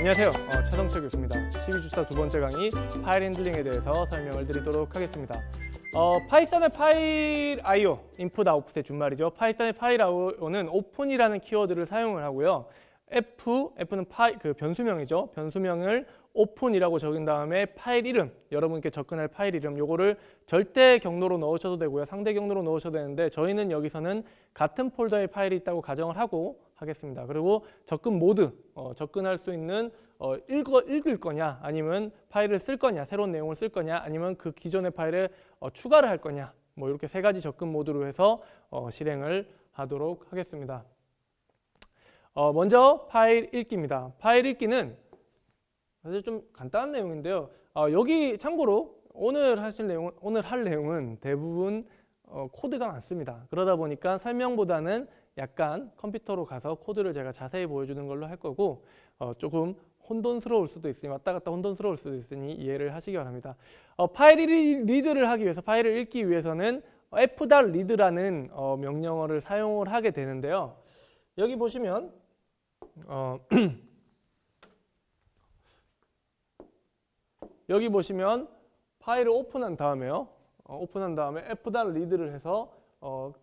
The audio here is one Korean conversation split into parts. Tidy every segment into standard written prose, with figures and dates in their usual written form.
안녕하세요. 최성철 교수입니다. 12주차 두 번째 강의 파일 핸들링에 대해서 설명을 드리도록 하겠습니다. 파이썬의 파일 IO, 인풋 아웃풋의 준말이죠. 파이썬의 파일 IO는 오픈이라는 키워드를 사용을 하고요. F는 그 변수명이죠. 변수명을 오픈이라고 적은 다음에 파일 이름, 여러분께 접근할 파일 이름, 요거를 절대 경로로 넣으셔도 되고요. 상대 경로로 넣으셔도 되는데 저희는 여기서는 같은 폴더에 파일이 있다고 가정을 하고 하겠습니다. 그리고 접근 모드, 접근할 수 있는 읽을 거냐, 아니면 파일을 쓸 거냐, 새로운 내용을 쓸 거냐, 아니면 그 기존의 파일에 추가를 할 거냐, 뭐 이렇게 세 가지 접근 모드로 해서 실행을 하도록 하겠습니다. 먼저 파일 읽기입니다. 파일 읽기는 사실 좀 간단한 내용인데요. 여기 참고로 오늘 할 내용은 대부분 코드가 많습니다. 그러다 보니까 설명보다는 약간 컴퓨터로 가서 코드를 제가 자세히 보여주는 걸로 할 거고 조금 혼돈스러울 수도 있으니 왔다 갔다 혼돈스러울 수도 있으니 이해를 하시기 바랍니다. 파일 리드를 하기 위해서 파일을 읽기 위해서는 f.read라는 명령어를 사용을 하게 되는데요. 여기 보시면 여기 보시면 파일을 오픈한 다음에요. 오픈한 다음에 f.read를 해서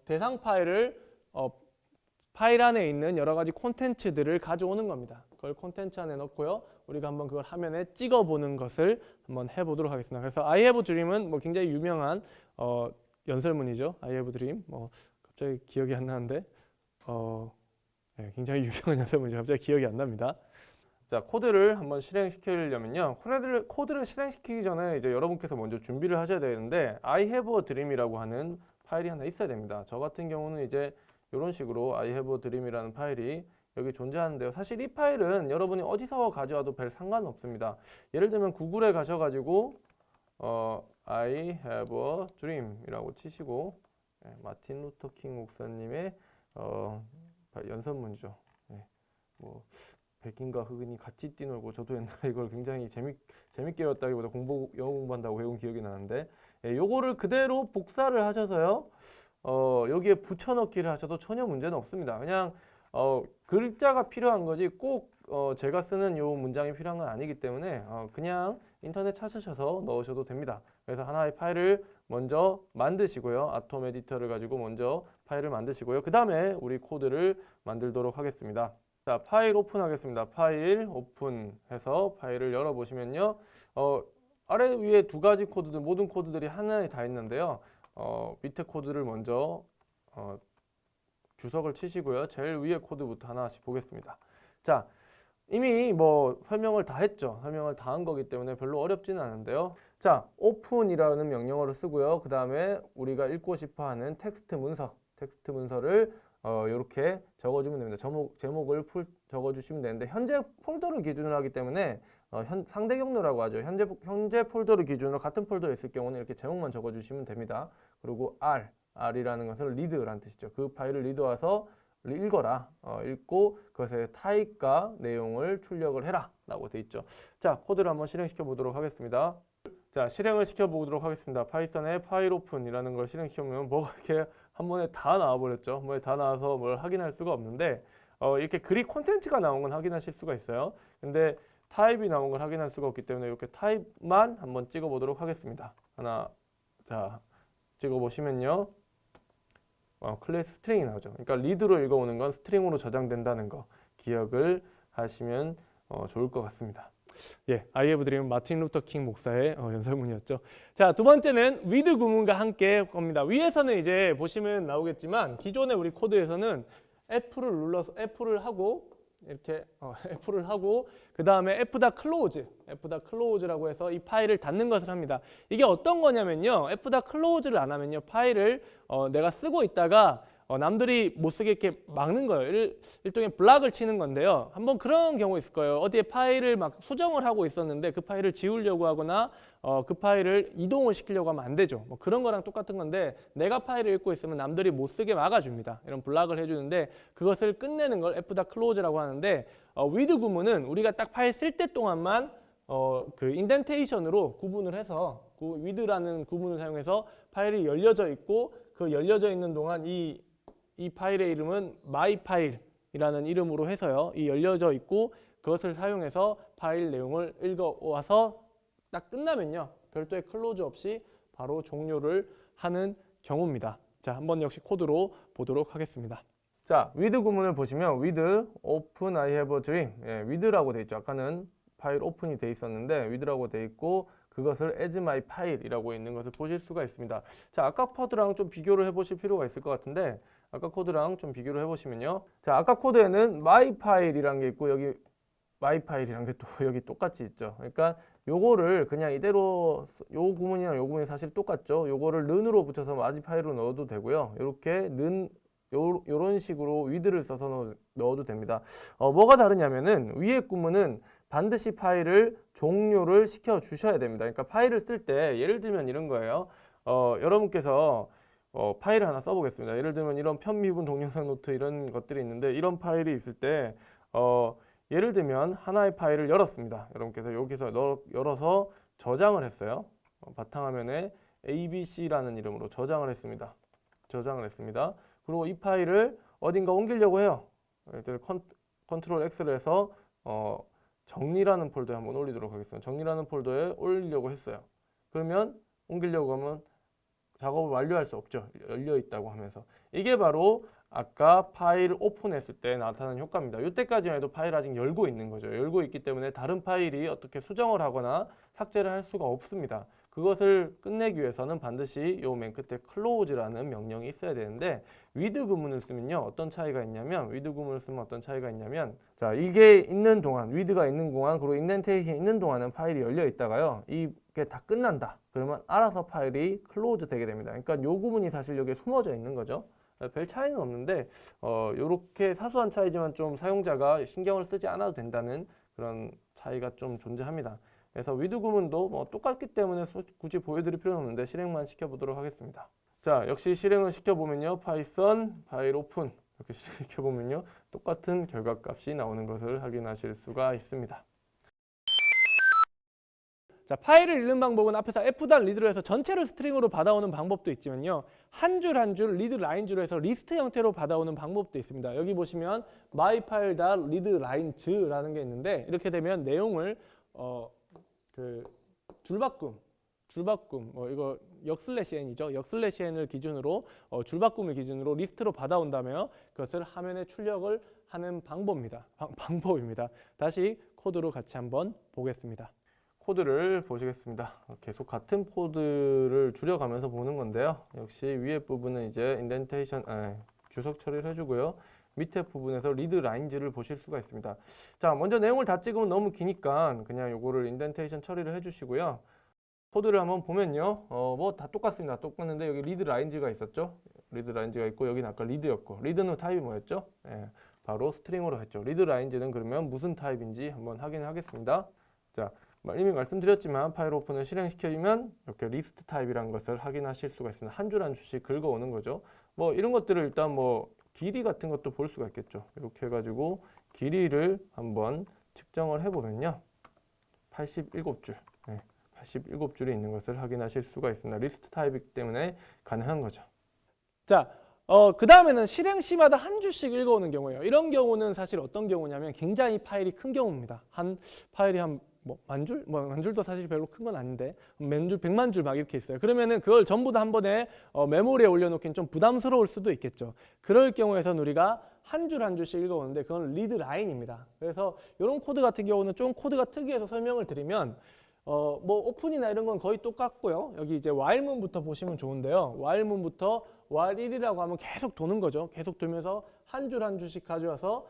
대상 파일을 파일 안에 있는 여러 가지 콘텐츠들을 가져오는 겁니다. 그걸 콘텐츠 안에 넣고요. 우리가 한번 그걸 화면에 찍어보는 것을 한번 해보도록 하겠습니다. 그래서 I have dream은 뭐 굉장히 유명한 연설문이죠. I have dream. 갑자기 기억이 안 나는데 네, 굉장히 유명한 연설문이죠. 갑자기 기억이 안 납니다. 자, 코드를 한번 실행시키려면요. 코드를 실행시키기 전에 이제 여러분께서 먼저 준비를 하셔야 되는데 I have a dream이라고 하는 파일이 하나 있어야 됩니다. 저 같은 경우는 이제 이런 식으로 I have a dream이라는 파일이 여기 존재하는데요. 사실 이 파일은 여러분이 어디서 가져와도 별 상관없습니다. 예를 들면 구글에 가셔가지고 I have a dream이라고 치시고 마틴 루터 킹 목사님의 연설문이죠. 뭐 백인과 흑인이 같이 뛰놀고 저도 옛날에 이걸 굉장히 재밌게 외웠다기보다 영어 공부한다고 외운 기억이 나는데 요거를 그대로 복사를 하셔서요. 여기에 붙여넣기를 하셔도 전혀 문제는 없습니다. 그냥 글자가 필요한 거지 꼭 제가 쓰는 요 문장이 필요한 건 아니기 때문에 그냥 인터넷 찾으셔서 넣으셔도 됩니다. 그래서 하나의 파일을 먼저 만드시고요. 아톰 에디터를 가지고 먼저 파일을 만드시고요. 그 다음에 우리 코드를 만들도록 하겠습니다. 자, 파일 오픈하겠습니다. 파일 오픈해서 파일을 열어보시면요. 아래 위에 두 가지 코드들, 모든 코드들이 하나에 다 있는데요. 밑에 코드를 먼저 주석을 치시고요. 제일 위에 코드부터 하나씩 보겠습니다. 자, 이미 뭐 설명을 다 했죠. 설명을 다 한 거기 때문에 별로 어렵지는 않은데요. 자, 오픈이라는 명령어를 쓰고요. 그 다음에 우리가 읽고 싶어 하는 텍스트 문서를 이렇게 적어주면 됩니다. 제목을 적어주시면 되는데 현재 폴더를 기준으로 하기 때문에 상대 경로라고 하죠. 현재 폴더를 기준으로 같은 폴더에 있을 경우는 이렇게 제목만 적어주시면 됩니다. 그리고 R이라는 것은 read라는 뜻이죠. 그 파일을 리드 와서 읽어라. 읽고 그것의 타입과 내용을 출력을 해라 라고 되어 있죠. 자, 코드를 한번 실행시켜 보도록 하겠습니다. 자, 실행을 시켜 보도록 하겠습니다. 파이썬의 파일 오픈이라는 걸 실행시켜보면 뭐가 이렇게 한 번에 다 나와버렸죠. 한 번에 다 나와서 뭘 확인할 수가 없는데 이렇게 글이 콘텐츠가 나온 건 확인하실 수가 있어요. 근데 타입이 나온 걸 확인할 수가 없기 때문에 이렇게 타입만 한번 찍어 보도록 하겠습니다. 자, 찍어 보시면요. 클래스 스트링이 나오죠. 그러니까 리드로 읽어오는 건 스트링으로 저장된다는 거 기억을 하시면 좋을 것 같습니다. 예, I have dream 마틴 루터 킹 목사의 연설문이었죠. 자, 두 번째는 with 구문과 함께 겁니다. 위에서는 이제 보시면 나오겠지만 기존의 우리 코드에서는 F를 눌러서 F를 하고 이렇게 F를 하고 그 다음에 F.close라고 해서 이 파일을 닫는 것을 합니다. 이게 어떤 거냐면요. F.close를 안 하면요. 파일을 내가 쓰고 있다가 남들이 못 쓰게 이렇게 막는 거예요. 일종의 블락을 치는 건데요. 한번 그런 경우 있을 거예요. 어디에 파일을 막 수정을 하고 있었는데 그 파일을 지우려고 하거나 그 파일을 이동을 시키려고 하면 안 되죠. 뭐 그런 거랑 똑같은 건데 내가 파일을 읽고 있으면 남들이 못 쓰게 막아줍니다. 이런 블락을 해주는데 그것을 끝내는 걸 F.close라고 하는데 with 구문은 우리가 딱 파일 쓸 때 동안만 그 인덴테이션으로 구분을 해서 with라는 구문을 사용해서 파일이 열려져 있고 그 열려져 있는 동안 이 파일의 이름은 myfile이라는 이름으로 해서요. 이 열려져 있고 그것을 사용해서 파일 내용을 읽어와서 딱 끝나면요. 별도의 클로즈 없이 바로 종료를 하는 경우입니다. 자, 한번 역시 코드로 보도록 하겠습니다. 자, with 구문을 보시면 with open I have a dream. with라고 돼 있죠. 아까는 파일 오픈이 돼 있었는데 with라고 돼 있고 그것을 as my file이라고 있는 것을 보실 수가 있습니다. 자, 아까 코드랑 좀 비교를 해보실 필요가 있을 것 같은데 아까 코드랑 좀 비교를 해보시면요. 자, 아까 코드에는 my file이라는 게 있고 여기 my file이라는 게 또 여기 똑같이 있죠. 그러니까 요거를 그냥 이대로 요 구문이랑 요 구문이 사실 똑같죠. 요거를 는으로 붙여서 my file로 넣어도 되고요. 이렇게 는 요런 식으로 with를 써서 넣어도 됩니다. 뭐가 다르냐면은 위에 구문은 반드시 파일을 종료를 시켜 주셔야 됩니다. 그러니까 파일을 쓸 때 예를 들면 이런 거예요. 여러분께서 파일을 하나 써보겠습니다. 예를 들면 이런 편미분 동영상 노트 이런 것들이 있는데 이런 파일이 있을 때 예를 들면 하나의 파일을 열었습니다. 여러분께서 여기서 열어서 저장을 했어요. 바탕화면에 ABC라는 이름으로 저장을 했습니다. 그리고 이 파일을 어딘가 옮기려고 해요. 컨트롤 X를 해서 정리라는 폴더에 한번 올리도록 하겠습니다. 정리라는 폴더에 올리려고 했어요. 그러면 옮기려고 하면 작업을 완료할 수 없죠. 열려 있다고 하면서. 이게 바로 아까 파일 오픈했을 때 나타나는 효과입니다. 이때까지만 해도 파일 아직 열고 있는 거죠. 열고 있기 때문에 다른 파일이 어떻게 수정을 하거나 삭제를 할 수가 없습니다. 그것을 끝내기 위해서는 반드시 요 맨 끝에 close라는 명령이 있어야 되는데 with 구문을 쓰면요. 어떤 차이가 있냐면 with 구문을 쓰면 어떤 차이가 있냐면 자, 이게 있는 동안 with가 있는 동안 그리고 인덴테이션이 있는 동안은 파일이 열려 있다가요. 이게 다 끝난다. 그러면 알아서 파일이 close 되게 됩니다. 그러니까 요 구문이 사실 여기에 숨어져 있는 거죠. 별 차이는 없는데 요렇게 사소한 차이지만 좀 사용자가 신경을 쓰지 않아도 된다는 그런 차이가 좀 존재합니다. 그래서 with 구문도 뭐 똑같기 때문에 굳이 보여드릴 필요는 없는데 실행만 시켜보도록 하겠습니다. 자, 역시 실행을 시켜보면요. 파이썬 파일 오픈 이렇게 시켜보면요. 똑같은 결과값이 나오는 것을 확인하실 수가 있습니다. 자, 파일을 읽는 방법은 앞에서 f.read로 해서 전체를 스트링으로 받아오는 방법도 있지만요. 한 줄 한 줄 리드 라인즈로 해서 리스트 형태로 받아오는 방법도 있습니다. 여기 보시면 myfile.readlines라는 게 있는데 이렇게 되면 내용을 줄바꿈 이거 역슬래시 n을 기준으로 줄바꿈을 기준으로 리스트로 받아온다며 그것을 화면에 출력을 하는 방법입니다. 다시 코드로 같이 한번 보겠습니다. 코드를 보시겠습니다. 계속 같은 코드를 줄여가면서 보는 건데요. 역시 위에 부분은 이제 인덴테이션, 주석 처리를 해주고요. 밑에 부분에서 리드 라인즈를 보실 수가 있습니다. 자, 먼저 내용을 다 찍으면 너무 기니까 그냥 요거를 인덴테이션 처리를 해주시고요. 코드를 한번 보면요. 뭐 다 똑같습니다. 똑같는데 여기 리드 라인즈가 있었죠. 리드 라인즈가 있고 여기는 아까 리드였고 리드는 타입이 뭐였죠? 바로 스트링으로 했죠. 리드 라인즈는 그러면 무슨 타입인지 한번 확인하겠습니다. 자, 이미 말씀드렸지만 파일 오픈을 실행시키면 이렇게 리스트 타입이라는 것을 확인하실 수가 있습니다. 한 줄 한 줄씩 긁어오는 거죠. 뭐 이런 것들을 일단 뭐 길이 같은 것도 볼 수가 있겠죠. 이렇게 해가지고 길이를 한번 측정을 해보면요. 87줄, 87줄이 있는 것을 확인하실 수가 있습니다. 리스트 타입이기 때문에 가능한 거죠. 자, 그 다음에는 실행 시마다 한 줄씩 읽어오는 경우예요. 이런 경우는 사실 어떤 경우냐면 굉장히 파일이 큰 경우입니다. 파일이 만 줄? 만 줄도 사실 별로 큰 건 아닌데 만 줄, 100만 줄 막 이렇게 있어요. 그러면은 그걸 전부 다 한 번에 메모리에 올려놓기는 좀 부담스러울 수도 있겠죠. 그럴 경우에선 우리가 한 줄 한 줄씩 읽어오는데 그건 리드 라인입니다. 그래서 이런 코드 같은 경우는 좀 코드가 특이해서 설명을 드리면 뭐 오픈이나 이런 건 거의 똑같고요. 여기 이제 while문부터 보시면 좋은데요. while문부터 while 1이라고 하면 계속 도는 거죠. 계속 돌면서 한 줄 한 줄씩 가져와서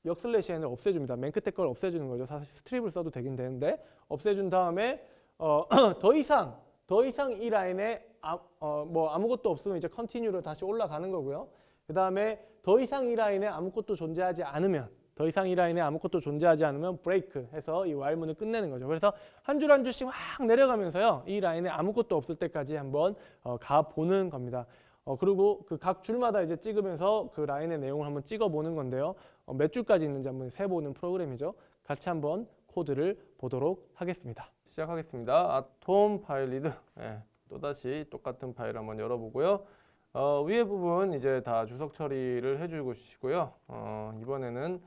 역슬래시 n을 없애줍니다. 맨 끝에 걸 없애주는 거죠. 사실 스트립을 써도 되긴 되는데 없애준 다음에 더 이상 이 라인에 뭐 아무것도 없으면 이제 컨티뉴로 다시 올라가는 거고요. 그 다음에 더 이상 이 라인에 아무것도 존재하지 않으면 브레이크 해서 이 while문을 끝내는 거죠. 그래서 한 줄 한 줄씩 막 내려가면서요. 이 라인에 아무것도 없을 때까지 한번 가보는 겁니다. 그리고 그 각 줄마다 이제 찍으면서 그 라인의 내용을 한번 찍어보는 건데요. 몇 줄까지 있는지 한번 세보는 프로그램이죠. 같이 한번 코드를 보도록 하겠습니다. 시작하겠습니다. 아톰 파일 리드. 또다시 똑같은 파일 한번 열어보고요. 위에 부분 이제 다 주석 처리를 해주시고요. 이번에는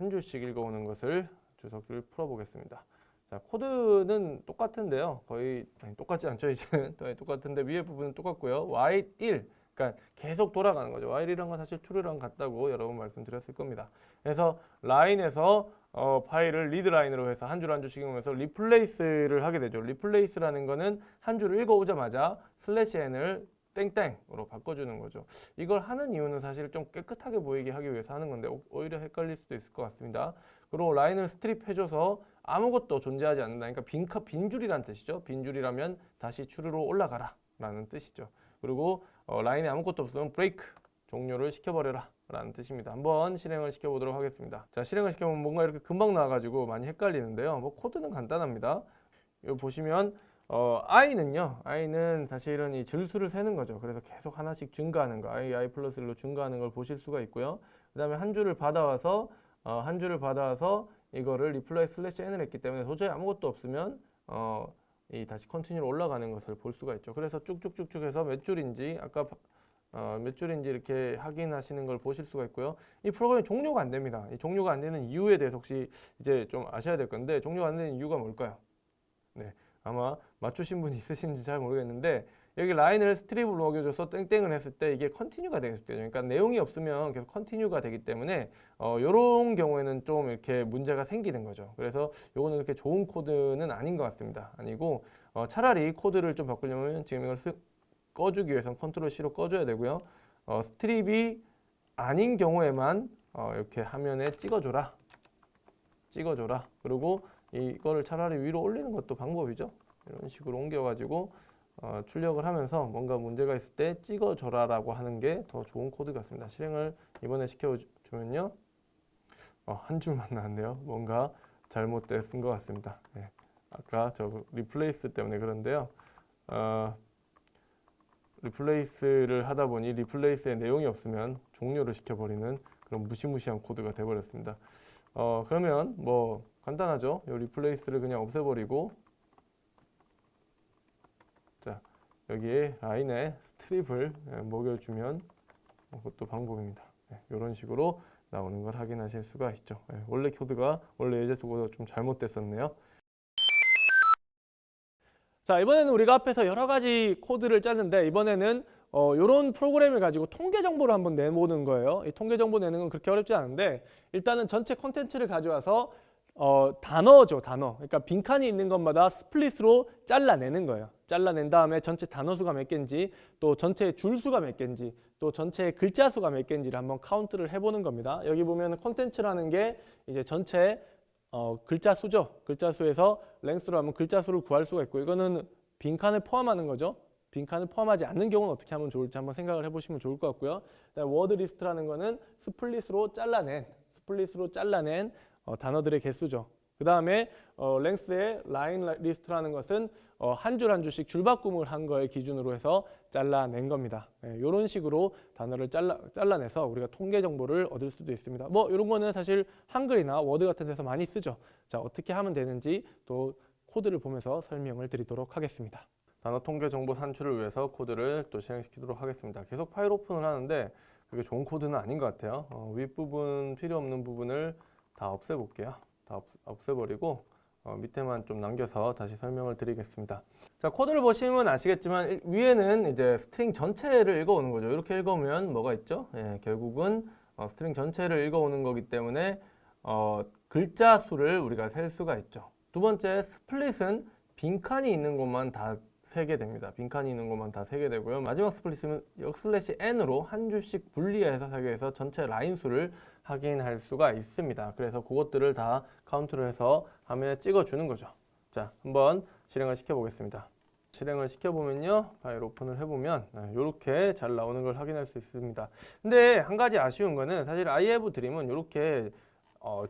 한 줄씩 읽어오는 것을 주석을 풀어보겠습니다. 자, 코드는 똑같은데요. 거의 똑같지 않죠, 이제는. 똑같은데 위에 부분은 똑같고요. while 1, 그러니까 계속 돌아가는 거죠. while이란 건 사실 true랑 같다고 여러 번 말씀드렸을 겁니다. 그래서 라인에서 파일을 리드 라인으로 해서 한 줄 한 줄씩 읽으면서 리플레이스를 하게 되죠. 리플레이스라는 거는 한 줄을 읽어오자마자 슬래시 n을 땡땡으로 바꿔주는 거죠. 이걸 하는 이유는 사실 좀 깨끗하게 보이게 하기 위해서 하는 건데 오히려 헷갈릴 수도 있을 것 같습니다. 그리고 라인을 스트립 해줘서 아무것도 존재하지 않는다. 그러니까 빈줄이란 뜻이죠. 빈줄이라면 다시 추르로 올라가라 라는 뜻이죠. 그리고 라인에 아무것도 없으면 브레이크, 종료를 시켜버려라 라는 뜻입니다. 한번 실행을 시켜보도록 하겠습니다. 자, 실행을 시켜보면 뭔가 이렇게 금방 나와가지고 많이 헷갈리는데요. 뭐 코드는 간단합니다. 여기 보시면 i는 사실은 이 줄수를 세는 거죠. 그래서 계속 하나씩 증가하는 거, i 플러스 1로 증가하는 걸 보실 수가 있고요. 그 다음에 한 줄을 받아와서 이거를 리플라이 슬래시 n을 했기 때문에 도저히 아무것도 없으면 이 다시 컨티뉴로 올라가는 것을 볼 수가 있죠. 그래서 쭉쭉쭉쭉 해서 몇 줄인지 몇 줄인지 이렇게 확인하시는 걸 보실 수가 있고요. 이 프로그램이 종료가 안 됩니다. 이 종료가 안 되는 이유에 대해서 혹시 이제 좀 아셔야 될 건데, 종료가 안 되는 이유가 뭘까요? 네, 아마 맞추신 분이 있으신지 잘 모르겠는데, 여기 라인을 스트립으로 먹여줘서 땡땡을 했을 때 이게 컨티뉴가 되겠죠. 그러니까 내용이 없으면 계속 컨티뉴가 되기 때문에 이런 경우에는 좀 이렇게 문제가 생기는 거죠. 그래서 요거는 그렇게 좋은 코드는 아닌 것 같습니다. 아니고 차라리 코드를 좀 바꾸려면 지금 이걸 꺼주기 위해서는 컨트롤 C로 꺼줘야 되고요. 스트립이 아닌 경우에만 이렇게 화면에 찍어줘라. 그리고 이거를 차라리 위로 올리는 것도 방법이죠. 이런 식으로 옮겨가지고 출력을 하면서 뭔가 문제가 있을 때 찍어줘라라고 하는 게 더 좋은 코드 같습니다. 실행을 이번에 시켜주면요. 한 줄만 나왔네요. 뭔가 잘못돼 쓴 것 같습니다. 네. 아까 저 리플레이스 때문에 그런데요. 리플레이스를 하다 보니 리플레이스에 내용이 없으면 종료를 시켜버리는 그런 무시무시한 코드가 돼버렸습니다. 그러면 뭐 간단하죠. 이 리플레이스를 그냥 없애버리고, 자, 여기에 라인에 스트립을 먹여주면 그것도 방법입니다. 이런 식으로 나오는 걸 확인하실 수가 있죠. 원래 코드가 원래 예제보다 좀 잘못됐었네요. 자, 이번에는 우리가 앞에서 여러 가지 코드를 짰는데, 이번에는 이런 프로그램을 가지고 통계 정보를 한번 내보는 거예요. 이 통계 정보 내는 건 그렇게 어렵지 않은데, 일단은 전체 콘텐츠를 가져와서 단어죠, 단어. 그러니까 빈칸이 있는 것마다 스플릿으로 잘라내는 거예요. 잘라낸 다음에 전체 단어 수가 몇 개인지, 또 전체 줄 수가 몇 개인지, 또 전체 글자 수가 몇 개인지를 한번 카운트를 해보는 겁니다. 여기 보면 콘텐츠라는 게 이제 전체 글자 수죠. 글자 수에서 랭스로 하면 글자 수를 구할 수가 있고, 이거는 빈칸을 포함하는 거죠. 빈칸을 포함하지 않는 경우는 어떻게 하면 좋을지 한번 생각을 해보시면 좋을 것 같고요. 워드 리스트라는 거는 스플릿으로 잘라낸 단어들의 개수죠. 그 다음에 랭스의 라인 리스트라는 것은 한 줄 한 줄씩 줄바꿈을 한 거를 기준으로 해서 잘라낸 겁니다. 이런 식으로 단어를 잘라내서 우리가 통계 정보를 얻을 수도 있습니다. 뭐 이런 거는 사실 한글이나 워드 같은 데서 많이 쓰죠. 자, 어떻게 하면 되는지 또 코드를 보면서 설명을 드리도록 하겠습니다. 단어 통계 정보 산출을 위해서 코드를 또 실행시키도록 하겠습니다. 계속 파일 오픈을 하는데 그게 좋은 코드는 아닌 것 같아요. 윗부분 필요 없는 부분을 다 없애볼게요. 다 없애버리고 밑에만 좀 남겨서 다시 설명을 드리겠습니다. 자, 코드를 보시면 아시겠지만 위에는 이제 스트링 전체를 읽어오는 거죠. 이렇게 읽어오면 뭐가 있죠? 결국은 스트링 전체를 읽어오는 거기 때문에 글자 수를 우리가 셀 수가 있죠. 두 번째, 스플릿은 빈칸이 있는 곳만 다 세게 됩니다. 빈칸이 있는 것만 다 세게 되고요. 마지막 스플릿은 역슬래시 n으로 한 줄씩 분리해서 세게 해서 전체 라인 수를 확인할 수가 있습니다. 그래서 그것들을 다 카운트를 해서 화면에 찍어주는 거죠. 자, 한번 실행을 시켜보겠습니다. 실행을 시켜보면요. 파일 오픈을 해보면 이렇게 잘 나오는 걸 확인할 수 있습니다. 근데 한 가지 아쉬운 거는 사실 iHaveDream은 이렇게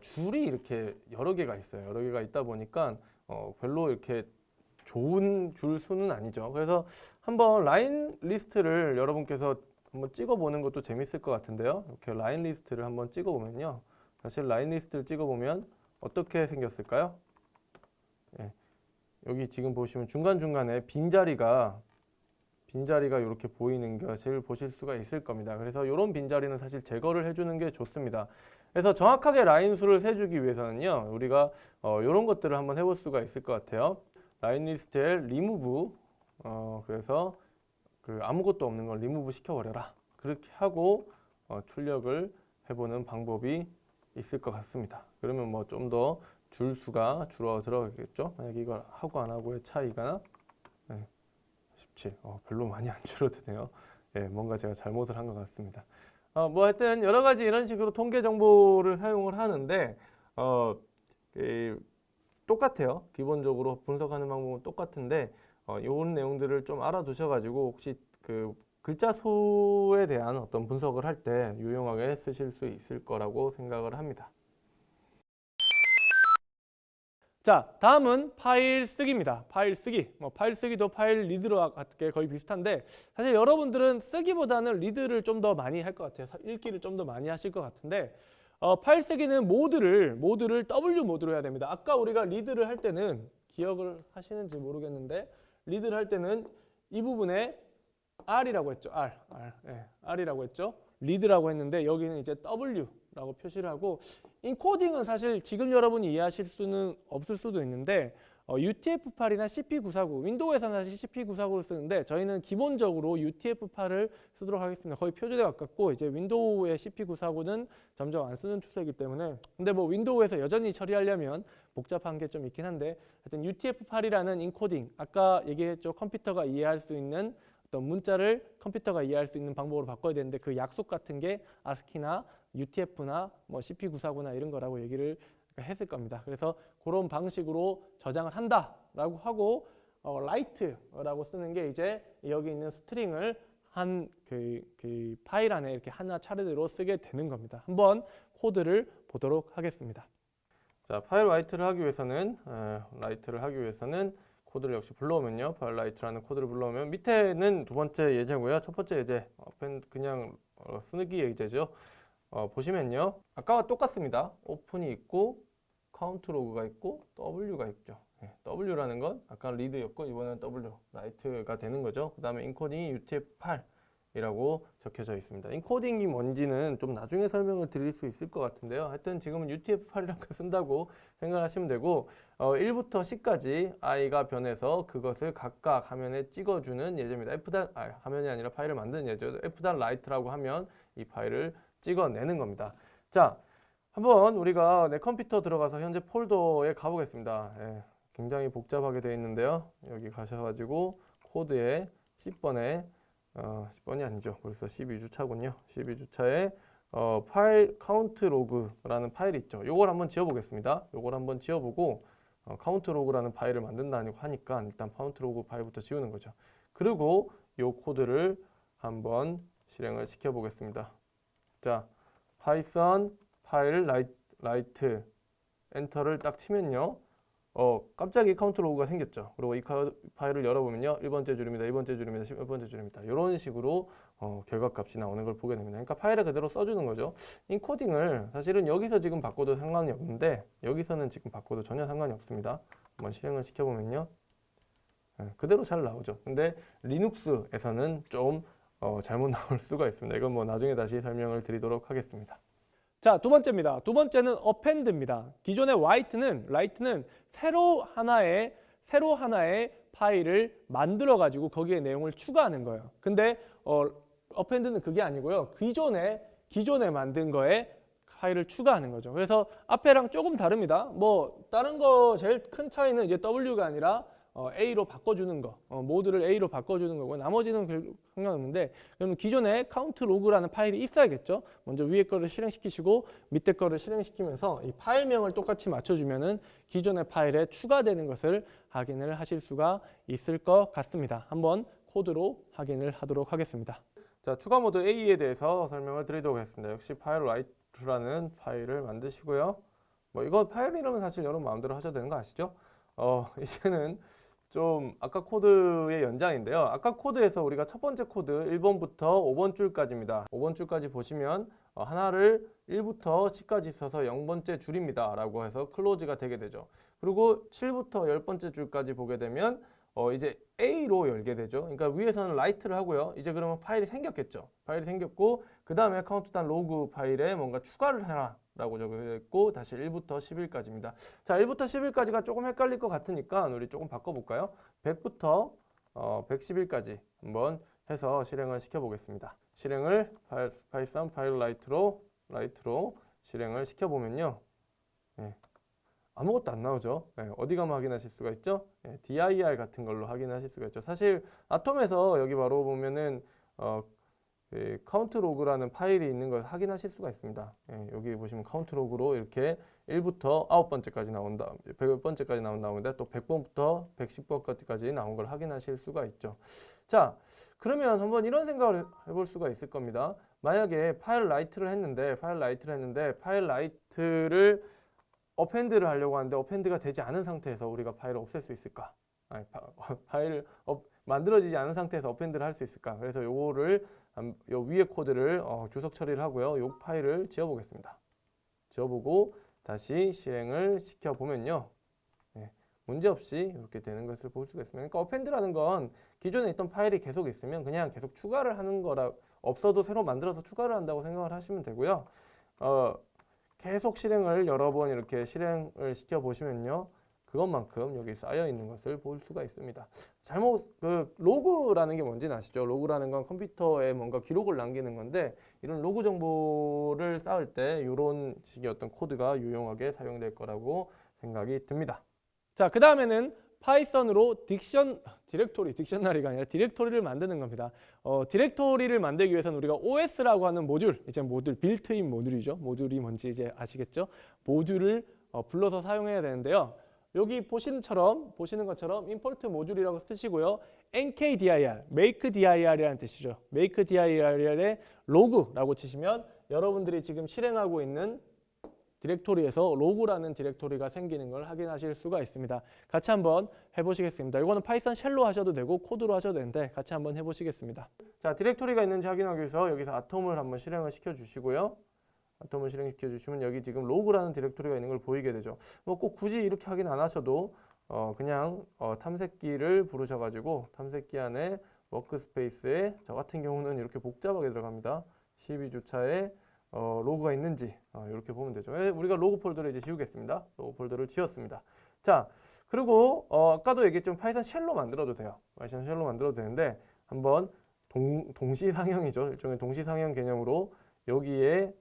줄이 이렇게 여러 개가 있어요. 여러 개가 있다 보니까 별로 이렇게 좋은 줄 수는 아니죠. 그래서 한번 라인 리스트를 여러분께서 한번 찍어보는 것도 재밌을 것 같은데요. 이렇게 라인 리스트를 한번 찍어보면요. 사실 라인 리스트를 찍어보면 어떻게 생겼을까요? 여기 지금 보시면 중간중간에 빈자리가 이렇게 보이는 것을 보실 수가 있을 겁니다. 그래서 이런 빈자리는 사실 제거를 해주는 게 좋습니다. 그래서 정확하게 라인 수를 세주기 위해서는요, 우리가 이런 것들을 한번 해볼 수가 있을 것 같아요. 라인 리스트에 리무브, 그래서 그 아무것도 없는 걸 리무브 시켜버려라. 그렇게 하고 출력을 해보는 방법이 있을 것 같습니다. 그러면 뭐 좀 더 줄 수가 줄어들어가겠죠. 만약 이걸 하고 안 하고의 차이가 17, 별로 많이 안 줄어드네요. 예, 뭔가 제가 잘못을 한 것 같습니다. 뭐 하여튼 여러 가지 이런 식으로 통계 정보를 사용을 하는데 똑같아요. 기본적으로 분석하는 방법은 똑같은데 이런 내용들을 좀 알아두셔가지고 혹시 그 글자 수에 대한 어떤 분석을 할 때 유용하게 쓰실 수 있을 거라고 생각을 합니다. 자, 다음은 파일 쓰기입니다. 파일 쓰기. 파일 쓰기도 파일 리드와 같게 거의 비슷한데 사실 여러분들은 쓰기보다는 리드를 좀 더 많이 할 것 같아요. 읽기를 좀 더 많이 하실 것 같은데 파일 쓰기는 모드를 W 모드로 해야 됩니다. 아까 우리가 리드를 할 때는 기억을 하시는지 모르겠는데 리드를 할 때는 이 부분에 R이라고 했죠. R이라고 했죠. 리드라고 했는데 여기는 이제 W라고 표시를 하고 인코딩은 사실 지금 여러분이 이해하실 수는 없을 수도 있는데 UTF-8이나 CP949 윈도우에서는 사실 CP949를 쓰는데 저희는 기본적으로 UTF-8을 쓰도록 하겠습니다. 거의 표준에 가깝고 이제 윈도우의 CP949는 점점 안 쓰는 추세이기 때문에 근데 뭐 윈도우에서 여전히 처리하려면 복잡한 게 좀 있긴 한데 하여튼 UTF-8이라는 인코딩 아까 얘기했죠. 컴퓨터가 이해할 수 있는 어떤 문자를 컴퓨터가 이해할 수 있는 방법으로 바꿔야 되는데 그 약속 같은 게 ASCII나 UTF나 뭐 CP949나 이런 거라고 얘기를 했을 겁니다. 그래서 그런 방식으로 저장을 한다라고 하고 라이트라고 쓰는 게 이제 여기 있는 스트링을 한 그 파일 안에 이렇게 하나 차례대로 쓰게 되는 겁니다. 한번 코드를 보도록 하겠습니다. 자, 파일 라이트를 하기 위해서는 코드를 역시 불러오면요. 파일 라이트라는 코드를 불러오면 밑에는 두 번째 예제고요. 첫 번째 예제 그냥 쓰기 예제죠. 보시면요. 아까와 똑같습니다. 오픈이 있고 카운트 로그가 있고 W가 있죠. W라는 건 아까 리드였고 이번에는 W 라이트가 되는 거죠. 그 다음에 인코딩이 UTF-8이라고 적혀져 있습니다. 인코딩이 뭔지는 좀 나중에 설명을 드릴 수 있을 것 같은데요. 하여튼 지금은 UTF-8이라는 걸 쓴다고 생각하시면 되고 1부터 10까지 i가 변해서 그것을 각각 화면에 찍어주는 예제입니다. 화면이 아니라 파일을 만드는 예제죠. f.write라고 하면 이 파일을 찍어내는 겁니다. 자, 한번 우리가 내 컴퓨터 들어가서 현재 폴더에 가보겠습니다. 굉장히 복잡하게 되어 있는데요. 여기 가셔가지고 코드에 10번에 10번이 아니죠. 벌써 12주차군요. 12주차에 파일 카운트 로그라는 파일이 있죠. 요걸 한번 지어보겠습니다. 요걸 한번 지어보고 카운트 로그라는 파일을 만든다고 하니까 일단 카운트 로그 파일부터 지우는 거죠. 그리고 요 코드를 한번 실행을 시켜보겠습니다. 자, 파이썬 파일 라이트 엔터를 딱 치면요. 갑자기 카운트 로그가 생겼죠. 그리고 이 파일을 열어보면요. 1번째 줄입니다. 2번째 줄입니다. 11번째 줄입니다. 이런 식으로 결과값이 나오는 걸 보게 됩니다. 그러니까 파일을 그대로 써주는 거죠. 인코딩을 사실은 여기서 지금 바꿔도 상관이 없는데 여기서는 지금 바꿔도 전혀 상관이 없습니다. 한번 실행을 시켜보면요. 그대로 잘 나오죠. 근데 리눅스에서는 좀 잘못 나올 수가 있습니다. 이건 뭐 나중에 다시 설명을 드리도록 하겠습니다. 자, 두 번째입니다. 두 번째는 append입니다. 기존의 라이트는 새로 하나의 파일을 만들어 가지고 거기에 내용을 추가하는 거예요. 근데 append는 그게 아니고요. 기존에 만든 거에 파일을 추가하는 거죠. 그래서 앞에랑 조금 다릅니다. 뭐 다른 거 제일 큰 차이는 이제 W가 아니라 A로 바꿔주는 거, 모드를 A로 바꿔주는 거고 나머지는 별로 상관없는데 그러면 기존에 카운트 로그라는 파일이 있어야겠죠. 먼저 위에 거를 실행시키시고 밑에 거를 실행시키면서 이 파일명을 똑같이 맞춰주면은 기존의 파일에 추가되는 것을 확인을 하실 수가 있을 것 같습니다. 한번 코드로 확인을 하도록 하겠습니다. 자, 추가 모드 A에 대해서 설명을 드리도록 하겠습니다. 역시 파일 라이트라는 파일을 만드시고요. 뭐 이거 파일 이름은 사실 여러분 마음대로 하셔도 되는 거 아시죠? 이제는 좀 아까 코드의 연장인데요. 아까 코드에서 우리가 첫 번째 코드 1번부터 5번 줄까지입니다. 5번 줄까지 보시면 하나를 1부터 10까지 써서 0번째 줄입니다. 라고 해서 클로즈가 되게 되죠. 그리고 7부터 10번째 줄까지 보게 되면 이제 A로 열게 되죠. 그러니까 위에서는 라이트를 하고요. 이제 그러면 파일이 생겼겠죠. 파일이 생겼고 그 다음에 카운트다운 로그 파일에 뭔가 추가를 해라 라고 적혀 있고 다시 1부터 10일까지입니다. 자, 1부터 10일까지가 조금 헷갈릴 것 같으니까 우리 조금 바꿔볼까요? 100부터 110일까지 한번 해서 실행을 시켜보겠습니다. 실행을 파이썬 파일 라이트로 실행을 시켜보면요. 네, 아무것도 안 나오죠. 네, 어디 가면 확인하실 수가 있죠? 네, dir 같은 걸로 확인하실 수가 있죠. 사실 아톰에서 여기 바로 보면은 카운트 로그라는 파일이 있는 걸 확인하실 수가 있습니다. 예, 여기 보시면 카운트 로그로 이렇게 1부터 9번째까지 나온다. 100번째까지 나온다는데 또 100번부터 110번까지 나온 걸 확인하실 수가 있죠. 자, 그러면 한번 이런 생각을 해볼 수가 있을 겁니다. 만약에 파일 라이트를 했는데 파일 라이트를 어펜드를 하려고 하는데 어펜드가 되지 않은 상태에서 우리가 파일을 없앨 수 있을까? 아니, 파일을 만들어지지 않은 상태에서 어펜드를 할 수 있을까? 그래서 요거를 요 위에 코드를 주석 처리를 하고요. 요 파일을 지어보겠습니다. 지어보고 다시 실행을 시켜보면요. 네, 문제없이 이렇게 되는 것을 볼 수가 있습니다. 그러니까 어펜드라는 건 기존에 있던 파일이 계속 있으면 그냥 계속 추가를 하는 거라 없어도 새로 만들어서 추가를 한다고 생각을 하시면 되고요. 계속 실행을 여러 번 이렇게 실행을 시켜보시면요. 그것만큼 여기 쌓여 있는 것을 볼 수가 있습니다. 로그라는 게 뭔지는 아시죠? 로그라는 건 컴퓨터에 뭔가 기록을 남기는 건데 이런 로그 정보를 쌓을 때 이런 식의 어떤 코드가 유용하게 사용될 거라고 생각이 듭니다. 자, 그 다음에는 파이썬으로 딕셔너리가 아니라 디렉토리를 만드는 겁니다. 디렉토리를 만들기 위해서는 우리가 OS라고 하는 모듈, 이제 빌트인 모듈이죠. 모듈이 뭔지 이제 아시겠죠? 모듈을 불러서 사용해야 되는데요. 여기 보시는 것처럼 import 모듈이라고 쓰시고요. nkdir, makedir이라는 뜻이죠. makedir의 로그라고 치시면 여러분들이 지금 실행하고 있는 디렉토리에서 로그라는 디렉토리가 생기는 걸 확인하실 수가 있습니다. 같이 한번 해보시겠습니다. 이거는 파이썬 쉘로 하셔도 되고 코드로 하셔도 되는데 같이 한번 해보시겠습니다. 자, 디렉토리가 있는지 확인하기 위해서 여기서 아톰을 한번 실행을 시켜주시고요. 아톰을 실행시켜 주시면 여기 지금 로그라는 디렉토리가 있는 걸 보이게 되죠. 뭐 꼭 굳이 이렇게 확인 안 하셔도 그냥 탐색기를 부르셔가지고 탐색기 안에 워크스페이스에 저 같은 경우는 이렇게 복잡하게 들어갑니다. 12주차에 로그가 있는지 이렇게 보면 되죠. 우리가 로그 폴더를 이제 지우겠습니다. 로그 폴더를 지었습니다. 자, 그리고 아까도 얘기했지만 파이썬 쉘로 만들어도 돼요. 파이썬 쉘로 만들어도 되는데 한번 동시상형이죠. 일종의 동시상형 개념으로 여기에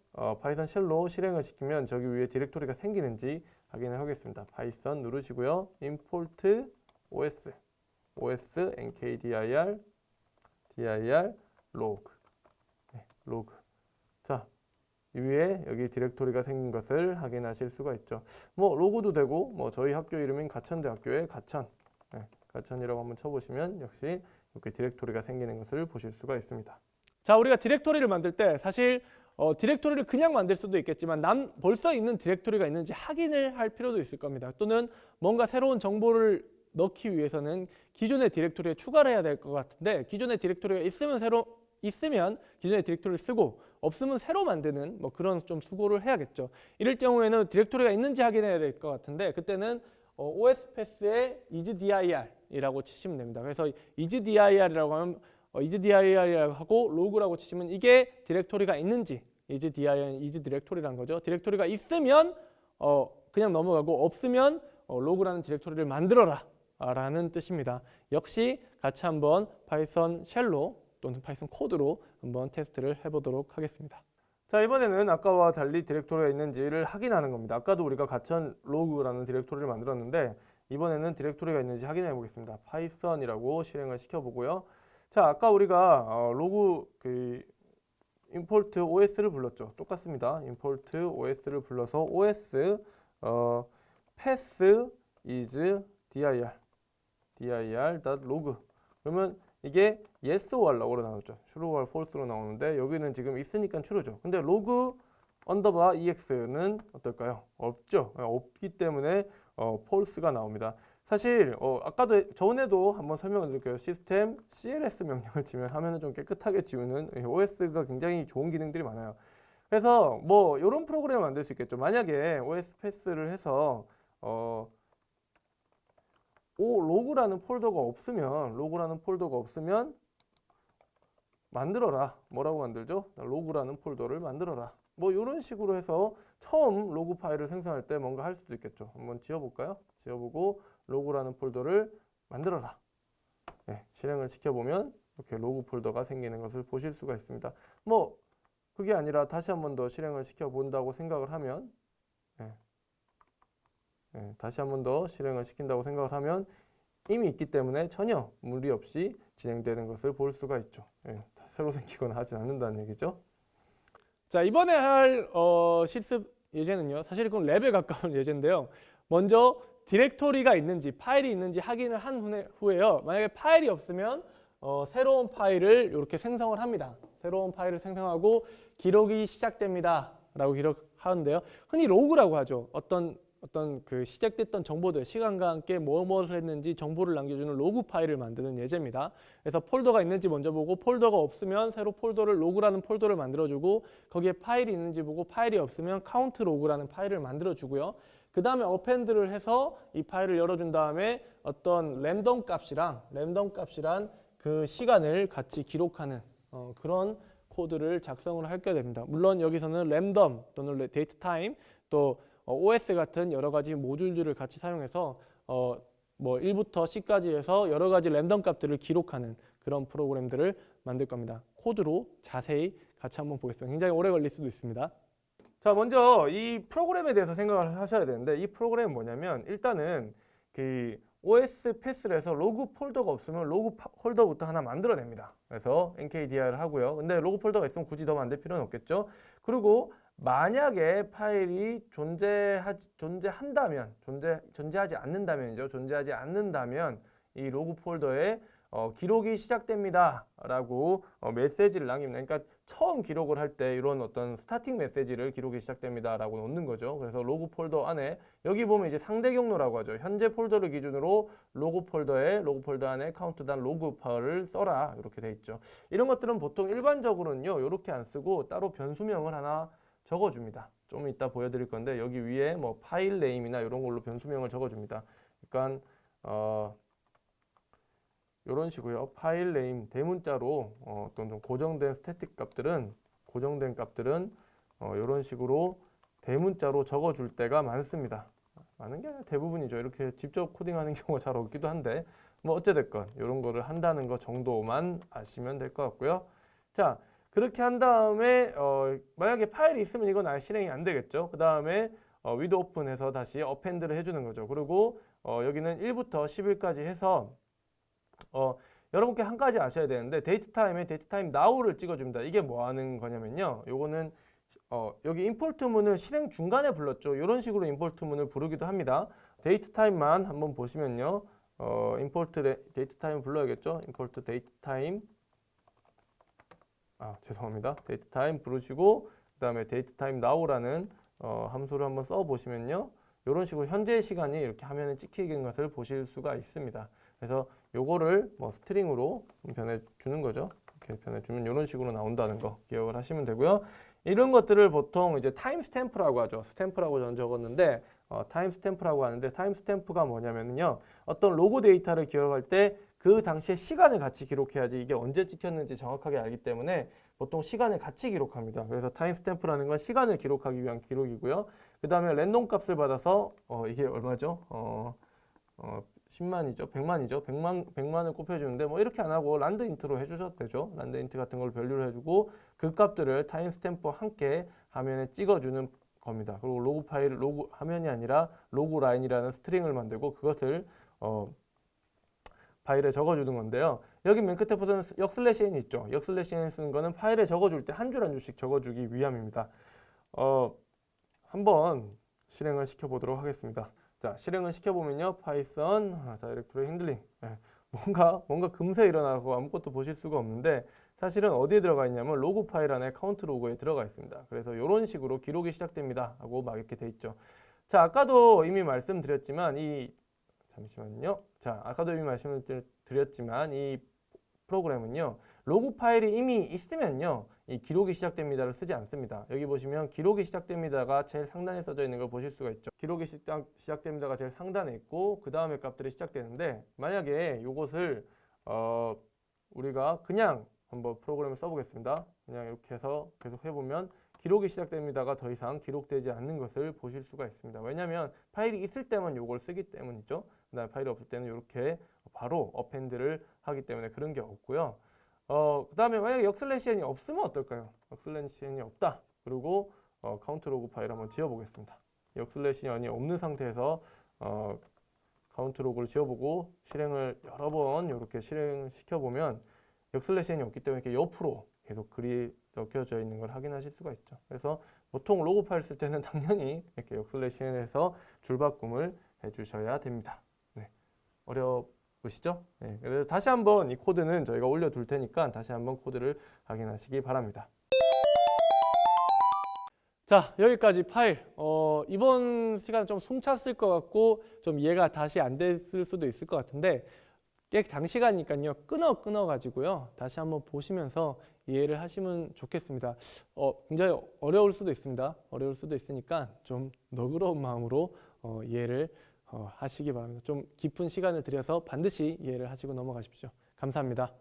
파이썬 쉘로 실행을 시키면 저기 위에 디렉토리가 생기는지 확인을 하겠습니다. 파이썬 누르시고요. import os nkdir log 로그. 자, 위에 여기 디렉토리가 생긴 것을 확인하실 수가 있죠. 뭐 로고도 되고 뭐 저희 학교 이름인 가천대학교의 가천이라고 한번 쳐보시면 역시 이렇게 디렉토리가 생기는 것을 보실 수가 있습니다. 자, 우리가 디렉토리를 만들 때 사실 디렉토리를 그냥 만들 수도 있겠지만 벌써 있는 디렉토리가 있는지 확인을 할 필요도 있을 겁니다. 또는 뭔가 새로운 정보를 넣기 위해서는 기존의 디렉토리에 추가를 해야 될 것 같은데 기존의 디렉토리가 있으면 기존의 디렉토리를 쓰고 없으면 새로 만드는 뭐 그런 좀 수고를 해야겠죠. 이럴 경우에는 디렉토리가 있는지 확인해야 될 것 같은데 그때는 OSPath에 isdir이라고 치시면 됩니다. 그래서 isdir이라고 하면 isdir이라고 하고 로그라고 치시면 이게 디렉토리가 있는지 is 디렉토리라는 거죠. 디렉토리가 있으면 그냥 넘어가고 없으면 로그라는 디렉토리를 만들어라 라는 뜻입니다. 역시 같이 한번 파이썬 쉘로 또는 파이썬 코드로 한번 테스트를 해보도록 하겠습니다. 자, 이번에는 아까와 달리 디렉토리가 있는지를 확인하는 겁니다. 아까도 우리가 가천 로그라는 디렉토리를 만들었는데 이번에는 디렉토리가 있는지 확인해 보겠습니다. 파이썬이라고 실행을 시켜보고요. 자, 아까 우리가 로그 import os를 불렀죠. 똑같습니다. import os를 불러서 os path is dir.log 그러면 이게 yes or no로 나오죠. true or false로 나오는데 여기는 지금 있으니까 true죠. 근데 log underbar ex는 어떨까요? 없죠. 없기 때문에 false가 나옵니다. 사실 아까도 전에도 한번 설명을 드릴게요. 시스템 cls 명령을 치면 화면을 좀 깨끗하게 지우는 OS가 굉장히 좋은 기능들이 많아요. 그래서 뭐 이런 프로그램을 만들 수 있겠죠. 만약에 OS 패스를 해서 로그라는 폴더가 없으면 만들어라. 뭐라고 만들죠? 로그라는 폴더를 만들어라. 뭐 이런 식으로 해서 처음 로그 파일을 생성할 때 뭔가 할 수도 있겠죠. 한번 지워볼까요? 지워보고 로그라는 폴더를 만들어라. 네, 실행을 시켜보면 이렇게 로그 폴더가 생기는 것을 보실 수가 있습니다. 뭐 그게 아니라 다시 한 번 더 실행을 시켜본다고 생각을 하면 다시 한 번 더 실행을 시킨다고 생각을 하면 이미 있기 때문에 전혀 무리 없이 진행되는 것을 볼 수가 있죠. 새로 생기거나 하진 않는다는 얘기죠. 자, 이번에 할 실습 예제는요. 사실 그건 랩에 가까운 예제인데요. 먼저 디렉토리가 있는지 파일이 있는지 확인을 한 후에요. 만약에 파일이 없으면 새로운 파일을 이렇게 생성을 합니다. 새로운 파일을 생성하고 기록이 시작됩니다 라고 기록하는데요. 흔히 로그라고 하죠. 어떤 그 시작됐던 정보들, 시간과 함께 무엇을 했는지 정보를 남겨주는 로그 파일을 만드는 예제입니다. 그래서 폴더가 있는지 먼저 보고 폴더가 없으면 새로 폴더를 로그라는 폴더를 만들어주고 거기에 파일이 있는지 보고 파일이 없으면 카운트 로그라는 파일을 만들어주고요. 그 다음에 어펜드를 해서 이 파일을 열어준 다음에 어떤 랜덤 값이란 그 시간을 같이 기록하는 그런 코드를 작성을 하게 됩니다. 물론 여기서는 랜덤 또는 데이트 타임 또 OS 같은 여러 가지 모듈들을 같이 사용해서 뭐 1부터 10까지 해서 여러 가지 랜덤 값들을 기록하는 그런 프로그램들을 만들 겁니다. 코드로 자세히 같이 한번 보겠습니다. 굉장히 오래 걸릴 수도 있습니다. 자, 먼저 이 프로그램에 대해서 생각을 하셔야 되는데 이 프로그램은 뭐냐면 일단은 그 OS 패스를 해서 로그 폴더가 없으면 로그 폴더부터 하나 만들어냅니다. 그래서 nkdir을 하고요. 근데 로그 폴더가 있으면 굳이 더 만들 필요는 없겠죠. 그리고 만약에 파일이 존재하지 않는다면 이 로그 폴더에 기록이 시작됩니다 라고 메시지를 남깁니다. 그러니까 처음 기록을 할 때 이런 어떤 스타팅 메시지를 기록이 시작됩니다 라고 놓는 거죠. 그래서 로그 폴더 안에 여기 보면 이제 상대 경로라고 하죠. 현재 폴더를 기준으로 로그 폴더 안에 카운트다운 로그 파일을 써라 이렇게 돼 있죠. 이런 것들은 보통 일반적으로는요 이렇게 안 쓰고 따로 변수명을 하나 적어줍니다. 좀 이따 보여드릴 건데 여기 위에 뭐 파일 네임이나 이런 걸로 변수명을 적어줍니다. 그러니까 이런 식으로요. 파일 네임 대문자로 어떤 좀 고정된 스태틱 값들은 이런 식으로 대문자로 적어줄 때가 많습니다. 많은 게 아니라 대부분이죠. 이렇게 직접 코딩하는 경우가 잘 없기도 한데 뭐 어찌됐건 이런 거를 한다는 거 정도만 아시면 될 것 같고요. 자, 그렇게 한 다음에 만약에 파일이 있으면 이건 실행이 안 되겠죠. 그 다음에 위드 오픈해서 다시 어펜드를 해주는 거죠. 그리고 여기는 1부터 10일까지 해서 여러분께 한 가지 아셔야 되는데 데이트 타임에 데이트 타임 now를 찍어줍니다. 이게 뭐 하는 거냐면요. 요거는 여기 임포트 문을 실행 중간에 불렀죠. 이런 식으로 임포트 문을 부르기도 합니다. 데이트 타임만 한번 보시면요. 임포트 데이트 타임 불러야겠죠. 임포트 데이트 타임 죄송합니다. 데이트 타임 부르시고 그 다음에 데이트 타임 now라는 함수를 한번 써 보시면요. 이런 식으로 현재 시간이 이렇게 화면에 찍히는 것을 보실 수가 있습니다. 그래서 요거를 뭐 스트링으로 변해주는 거죠. 이렇게 변해주면 이런 식으로 나온다는 거 기억을 하시면 되고요. 이런 것들을 보통 이제 타임 스탬프라고 하죠. 스탬프라고 저는 적었는데 타임 스탬프라고 하는데 타임 스탬프가 뭐냐면요. 어떤 로그 데이터를 기록할 때 그 당시의 시간을 같이 기록해야지 이게 언제 찍혔는지 정확하게 알기 때문에 보통 시간을 같이 기록합니다. 그래서 타임 스탬프라는 건 시간을 기록하기 위한 기록이고요. 그 다음에 랜덤 값을 받아서 이게 얼마죠? 10만이죠. 100만이죠. 100만을 꼽혀주는데 뭐 이렇게 안 하고 란드 인트로 해주셔도 되죠. 란드 인트 같은 걸 분류를 해주고 그 값들을 타임 스탬프와 함께 화면에 찍어주는 겁니다. 그리고 로그 파일을 로그 화면이 아니라 로그 라인이라는 스트링을 만들고 그것을 파일에 적어주는 건데요. 여기 맨 끝에 보면 역슬래시 n 있죠. 역슬래시 n 쓰는 거는 파일에 적어줄 때 한 줄 한 줄씩 적어주기 위함입니다. 한번 실행을 시켜보도록 하겠습니다. 자, 실행을 시켜보면요. 파이썬 다이렉토리 핸들링 뭔가 금세 일어나고 아무것도 보실 수가 없는데 사실은 어디에 들어가 있냐면 로그 파일 안에 카운트 로그에 들어가 있습니다. 그래서 이런 식으로 기록이 시작됩니다 하고 막 이렇게 돼 있죠. 자, 아까도 이미 말씀드렸지만 잠시만요. 자, 아까도 이미 말씀을 드렸지만 이 프로그램은요. 로그 파일이 이미 있으면요. 이 기록이 시작됩니다를 쓰지 않습니다. 여기 보시면 기록이 시작됩니다가 제일 상단에 써져 있는 걸 보실 수가 있죠. 기록이 시작됩니다가 제일 상단에 있고 그 다음에 값들이 시작되는데 만약에 이것을 우리가 그냥 한번 프로그램을 써보겠습니다. 그냥 이렇게 해서 계속 해보면 기록이 시작됩니다가 더 이상 기록되지 않는 것을 보실 수가 있습니다. 왜냐하면 파일이 있을 때만 이걸 쓰기 때문이죠. 그다음에 파일이 없을 때는 이렇게 바로 어펜드를 하기 때문에 그런 게 없고요. 그다음에 만약에 역슬래시 n이 없으면 어떨까요? 역슬래시 n이 없다. 그리고 카운트 로그 파일 한번 지어보겠습니다. 역슬래시 n이 없는 상태에서 카운트 로그를 지어보고 실행을 여러 번 이렇게 실행시켜 보면 역슬래시 n이 없기 때문에 이렇게 옆으로 계속 글이 적혀져 있는 걸 확인하실 수가 있죠. 그래서 보통 로그 파일 쓸 때는 당연히 이렇게 역슬래시 n에서 줄바꿈을 해주셔야 됩니다. 네, 어려우시죠? 네, 그래서 다시 한번 이 코드는 저희가 올려둘 테니까 다시 한번 코드를 확인하시기 바랍니다. 자, 여기까지 파일. 이번 시간 좀 숨찼을 것 같고 좀 이해가 다시 안 됐을 수도 있을 것 같은데 꽤 장시간이니까요. 끊어 가지고요. 다시 한번 보시면서 이해를 하시면 좋겠습니다. 굉장히 어려울 수도 있습니다. 어려울 수도 있으니까 좀 너그러운 마음으로 이해를 하시기 바랍니다. 좀 깊은 시간을 들여서 반드시 이해를 하시고 넘어가십시오. 감사합니다.